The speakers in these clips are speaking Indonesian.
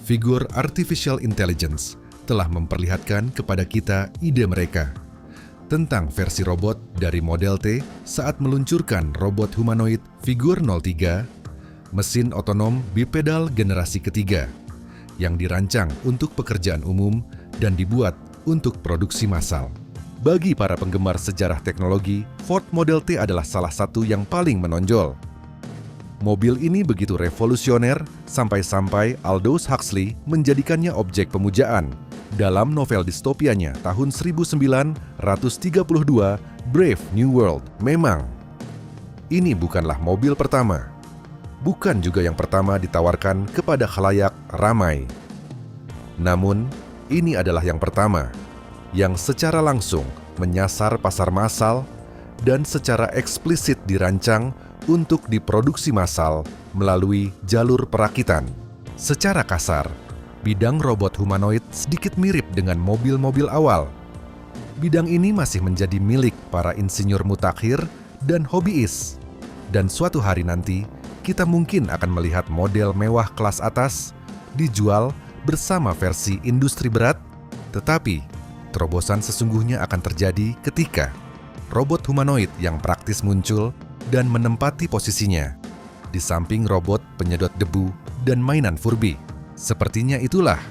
Figur Artificial Intelligence telah memperlihatkan kepada kita ide mereka tentang versi robot dari Model T saat meluncurkan robot humanoid Figur 03, mesin otonom bipedal generasi ketiga, yang dirancang untuk pekerjaan umum dan dibuat untuk produksi massal. Bagi para penggemar sejarah teknologi, Ford Model T adalah salah satu yang paling menonjol. Mobil ini begitu revolusioner sampai-sampai Aldous Huxley menjadikannya objek pemujaan dalam novel distopianya tahun 1932, Brave New World. Memang, ini bukanlah mobil pertama, bukan juga yang pertama ditawarkan kepada khalayak ramai. Namun, ini adalah yang pertama yang secara langsung menyasar pasar massal dan secara eksplisit dirancang untuk diproduksi massal melalui jalur perakitan. Secara kasar, bidang robot humanoid sedikit mirip dengan mobil-mobil awal. Bidang ini masih menjadi milik para insinyur mutakhir dan hobiis. Dan suatu hari nanti, kita mungkin akan melihat model mewah kelas atas dijual bersama versi industri berat, tetapi terobosan sesungguhnya akan terjadi ketika robot humanoid yang praktis muncul dan menempati posisinya di samping robot penyedot debu dan mainan Furby. Sepertinya itulah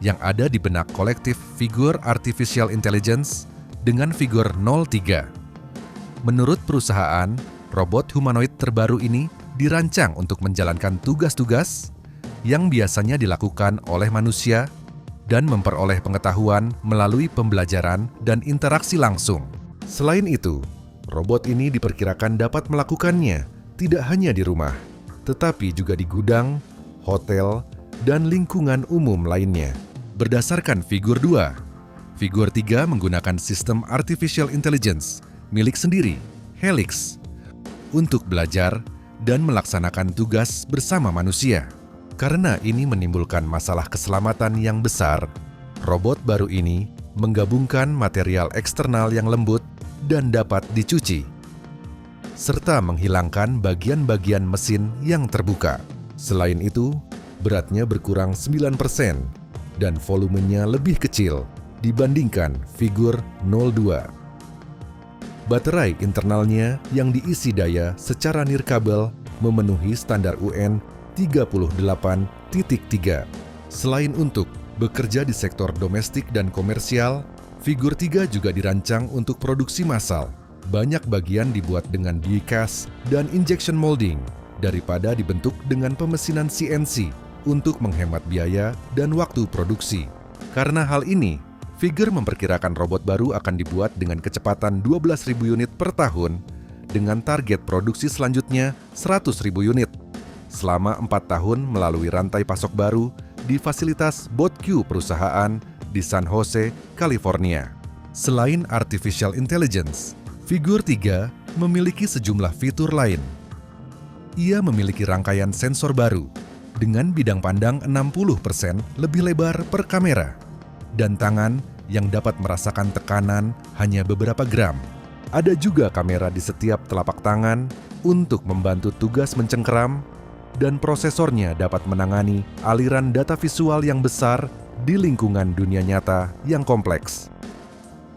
yang ada di benak kolektif Figur Artificial Intelligence dengan Figur 03. Menurut perusahaan, robot humanoid terbaru ini dirancang untuk menjalankan tugas-tugas yang biasanya dilakukan oleh manusia dan memperoleh pengetahuan melalui pembelajaran dan interaksi langsung. Selain itu, robot ini diperkirakan dapat melakukannya tidak hanya di rumah, tetapi juga di gudang, hotel, dan lingkungan umum lainnya. Berdasarkan Figur 2, Figur 3 menggunakan sistem Artificial Intelligence milik sendiri, Helix, untuk belajar dan melaksanakan tugas bersama manusia. Karena ini menimbulkan masalah keselamatan yang besar, robot baru ini menggabungkan material eksternal yang lembut dan dapat dicuci, serta menghilangkan bagian-bagian mesin yang terbuka. Selain itu, beratnya berkurang 9% dan volumenya lebih kecil dibandingkan Figur 02. Baterai internalnya yang diisi daya secara nirkabel memenuhi standar UN 38.3. Selain untuk bekerja di sektor domestik dan komersial, Figur 3 juga dirancang untuk produksi massal. Banyak bagian dibuat dengan die-cast dan injection molding daripada dibentuk dengan pemesinan CNC untuk menghemat biaya dan waktu produksi. Karena hal ini, Figur memperkirakan robot baru akan dibuat dengan kecepatan 12.000 unit per tahun dengan target produksi selanjutnya 100.000 unit selama 4 tahun melalui rantai pasok baru di fasilitas BOTQ perusahaan di San Jose, California. Selain Artificial Intelligence, Figur 3 memiliki sejumlah fitur lain. Ia memiliki rangkaian sensor baru dengan bidang pandang 60% lebih lebar per kamera dan tangan yang dapat merasakan tekanan hanya beberapa gram. Ada juga kamera di setiap telapak tangan untuk membantu tugas mencengkeram, dan prosesornya dapat menangani aliran data visual yang besar di lingkungan dunia nyata yang kompleks.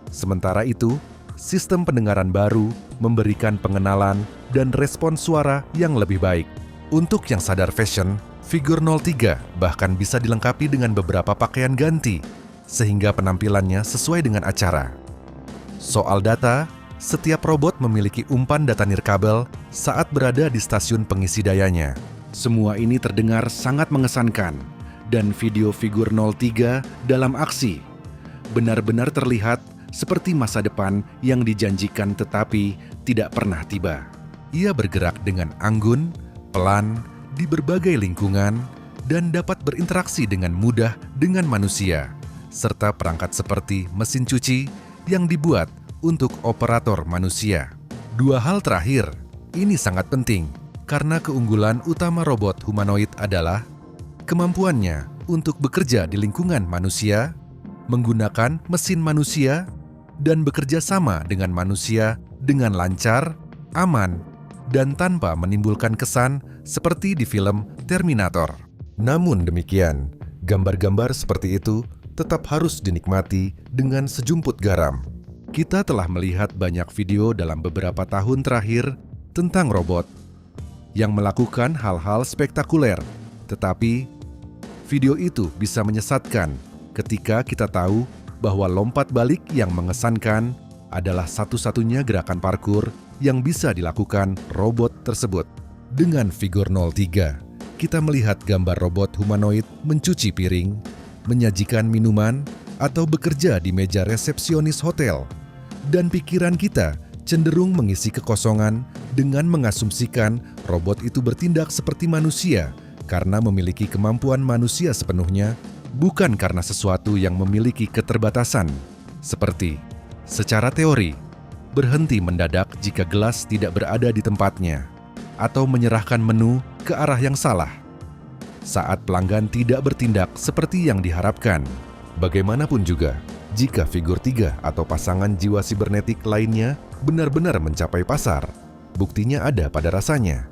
Sementara itu, sistem pendengaran baru memberikan pengenalan dan respons suara yang lebih baik. Untuk yang sadar fashion, Figur 03 bahkan bisa dilengkapi dengan beberapa pakaian ganti, sehingga penampilannya sesuai dengan acara. Soal data, setiap robot memiliki umpan data nirkabel saat berada di stasiun pengisi dayanya. Semua ini terdengar sangat mengesankan, dan video Figur 03 dalam aksi benar-benar terlihat seperti masa depan yang dijanjikan tetapi tidak pernah tiba. Ia bergerak dengan anggun, pelan, di berbagai lingkungan, dan dapat berinteraksi dengan mudah dengan manusia, serta perangkat seperti mesin cuci yang dibuat untuk operator manusia. Dua hal terakhir, ini sangat penting, karena keunggulan utama robot humanoid adalah kemampuannya untuk bekerja di lingkungan manusia, menggunakan mesin manusia, dan bekerja sama dengan manusia dengan lancar, aman, dan tanpa menimbulkan kesan seperti di film Terminator. Namun demikian, Gambar-gambar seperti itu tetap harus dinikmati dengan sejumput garam. Kita telah melihat banyak video dalam beberapa tahun terakhir tentang robot yang melakukan hal-hal spektakuler, tetapi video itu bisa menyesatkan ketika kita tahu bahwa lompat balik yang mengesankan adalah satu-satunya gerakan parkur yang bisa dilakukan robot tersebut. Dengan figur 03, kita melihat gambar robot humanoid mencuci piring, menyajikan minuman, atau bekerja di meja resepsionis hotel. Dan pikiran kita cenderung mengisi kekosongan dengan mengasumsikan robot itu bertindak seperti manusia karena memiliki kemampuan manusia sepenuhnya, bukan karena sesuatu yang memiliki keterbatasan. Seperti, secara teori, berhenti mendadak jika gelas tidak berada di tempatnya, atau menyerahkan menu ke arah yang salah saat pelanggan tidak bertindak seperti yang diharapkan. Bagaimanapun juga, jika figur 3 atau pasangan jiwa sibernetik lainnya benar-benar mencapai pasar, buktinya ada pada rasanya.